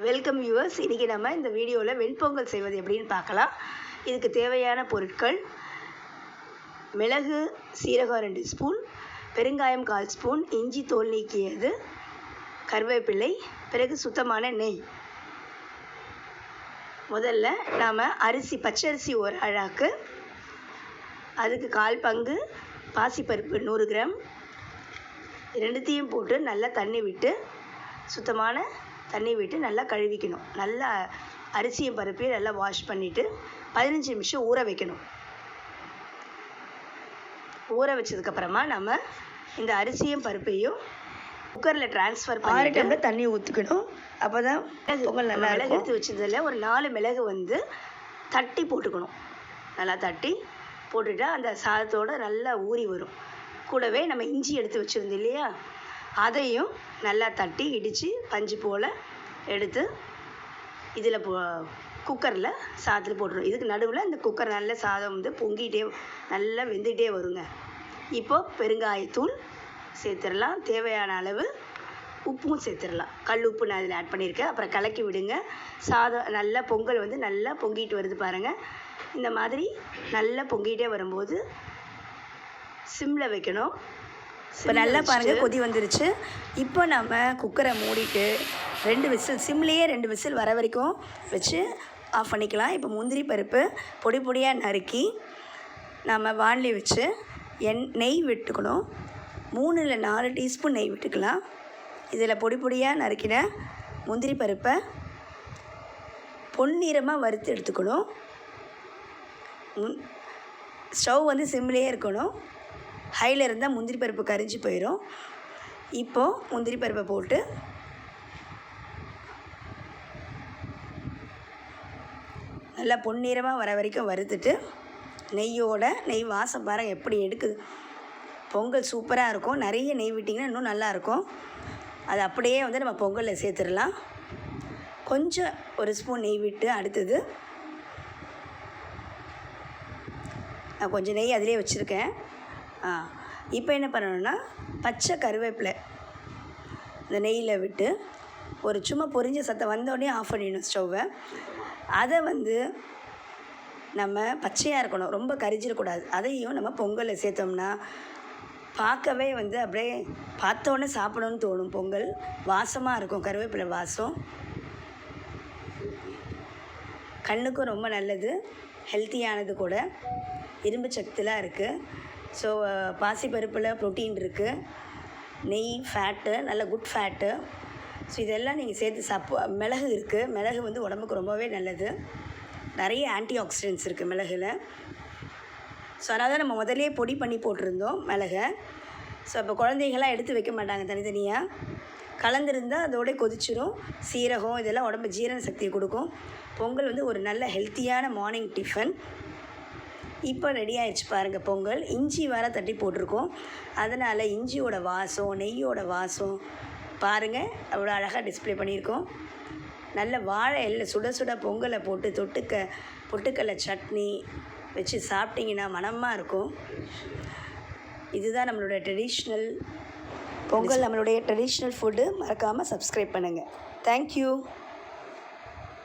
Welcome viewers. இன்றைக்கி நம்ம இந்த வீடியோவில் வெண்பொங்கல் செய்வது எப்படின்னு பார்க்கலாம். இதுக்கு தேவையான பொருட்கள்: மிளகு சீரகம் 2 ஸ்பூன், பெருங்காயம் 1/4 ஸ்பூன், இஞ்சி தோல் நீக்கியது, கருவேப்பிலை, பிறகு சுத்தமான நெய். முதல்ல நாம் பச்சரிசி ஒரு அழாக்கு, அதுக்கு 1/4 பங்கு பாசிப்பருப்பு 100 கிராம், ரெண்டுத்தையும் போட்டு நல்லா தண்ணி விட்டு, சுத்தமான தண்ணி விட்டு நல்லா கழுவிக்கணும். நல்லா அரிசியும் பருப்பையும் நல்லா வாஷ் பண்ணிவிட்டு 15 நிமிஷம் ஊற வைக்கணும். ஊற வச்சதுக்கப்புறமா நம்ம இந்த அரிசியும் பருப்பையும் குக்கரில் ட்ரான்ஸ்ஃபர் பண்ணி 6 டம்ளர் தண்ணி ஊற்றிக்கணும். அப்போ தான் பொங்கல் நல்லா மிளகு எடுத்து வச்சதில் ஒரு 4 மிளகு தட்டி போட்டுக்கணும். நல்லா தட்டி போட்டுட்டா அந்த சாதத்தோடு நல்லா ஊறி வரும். கூடவே நம்ம இஞ்சி எடுத்து வச்சுருந்தோம் இல்லையா, அதையும் நல்லா தட்டி இடித்து பஞ்சு போல் எடுத்து இதில் குக்கரில் சாதத்தில் போட்டுரும். இதுக்கு நடுவில் இந்த குக்கர் நல்ல சாதம் பொங்கிட்டே நல்லா வெந்துகிட்டே வருங்க. இப்போது பெருங்காயத்தூள் சேர்த்துடலாம், தேவையான அளவு உப்பும் சேர்த்துடலாம். கல் உப்பு நான் இதில் ஆட் பண்ணியிருக்கேன். அப்புறம் கலக்கி விடுங்க. சாதம் நல்லா பொங்கல் நல்லா பொங்கிட்டு வருது பாருங்கள். இந்த மாதிரி நல்லா பொங்கிட்டே வரும்போது சிம்மில் வைக்கணும். இப்போ நல்லா பாருங்கள், கொதி வந்துருச்சு. இப்போ நம்ம குக்கரை மூடிட்டு 2 விசில், சிம்லேயே 2 விசில் வர வரைக்கும் வச்சு ஆஃப் பண்ணிக்கலாம். இப்போ முந்திரி பருப்பு பொடி பொடியாக நறுக்கி நம்ம வாணலி வச்சு நெய் விட்டுக்கணும். 3 இல்லை 4 டீஸ்பூன் நெய் விட்டுக்கலாம். இதில் பொடி பொடியாக நறுக்கின முந்திரி பருப்பை பொன்னிறமாக வறுத்து எடுத்துக்கணும். ஸ்டவ் சிம்லேயே இருக்கணும். ஹையில் இருந்தால் முந்திரி பருப்பு கரிஞ்சு போயிடும். இப்போது முந்திரி பருப்பை போட்டு நல்லா பொன்னிறமாக வர வரைக்கும் வறுத்துட்டு, நெய் வாசம் பாருங்கள் எப்படி எடுக்குது. பொங்கல் சூப்பராக இருக்கும். நிறைய நெய் விட்டிங்கன்னா இன்னும் நல்லாயிருக்கும். அது அப்படியே நம்ம பொங்கலில் சேர்த்துடலாம். கொஞ்சம் 1 ஸ்பூன் நெய் விட்டு, அடுத்தது நான் கொஞ்சம் நெய் அதிலே வச்சுருக்கேன். இப்போ என்ன பண்ணணுன்னா, பச்சை கருவேப்பிலை இந்த நெய்யில் விட்டு ஒரு சும்மா பொரிஞ்ச சத்தம் வந்தோடனே ஆஃப் பண்ணிடணும் ஸ்டவ்வை. அதை நம்ம பச்சையாக இருக்கணும், ரொம்ப கரிஞ்சிடக்கூடாது. அதையும் நம்ம பொங்கலில் சேர்த்தோம்னா பார்க்கவே அப்படியே பார்த்தோன்னே சாப்பிடணும்னு தோணும். பொங்கல் வாசமாக இருக்கும், கருவேப்பிலை வாசம். கண்ணுக்கும் ரொம்ப நல்லது, ஹெல்த்தியானது கூட, இரும்பு சத்துலாம் இருக்குது. ஸோ பாசிப்பருப்பில் ப்ரோட்டீன் இருக்குது, நெய் ஃபேட்டு, நல்ல குட் ஃபேட்டு. ஸோ இதெல்லாம் நீங்கள் சேர்த்து மிளகு இருக்குது. மிளகு உடம்புக்கு ரொம்பவே நல்லது. நிறைய ஆன்டி ஆக்சிடென்ட்ஸ் இருக்குது மிளகுல. ஸோ அதனால் தான் நம்ம முதலே பொடி பண்ணி போட்டிருந்தோம் மிளகை. ஸோ இப்போ குழந்தைகள்லாம் எடுத்து வைக்க மாட்டாங்க, தனித்தனியாக கலந்துருந்தால் அதோட கொதிச்சிரும். சீரகம் இதெல்லாம் உடம்பு ஜீரண சக்தியை கொடுக்கும். பொங்கல் ஒரு நல்ல ஹெல்த்தியான மார்னிங் டிஃபன். இப்போ ரெடி ஆகிடுச்சு பாருங்கள் பொங்கல். இஞ்சி வேறு தட்டி போட்டிருக்கோம், அதனால் இஞ்சியோட வாசம், நெய்யோட வாசம் பாருங்கள் அவ்வளோ அழகாக டிஸ்ப்ளே பண்ணியிருக்கோம். நல்ல வாழை இலை சுட சுட பொங்கலை போட்டு பொட்டுக்கடலை சட்னி வச்சு சாப்பிட்டிங்கன்னா மணமாக இருக்கும். இதுதான் நம்மளுடைய ட்ரெடிஷ்னல் பொங்கல், நம்மளுடைய ட்ரெடிஷ்னல் ஃபுட்டு. மறக்காமல் சப்ஸ்கிரைப் பண்ணுங்கள். தேங்க்யூ.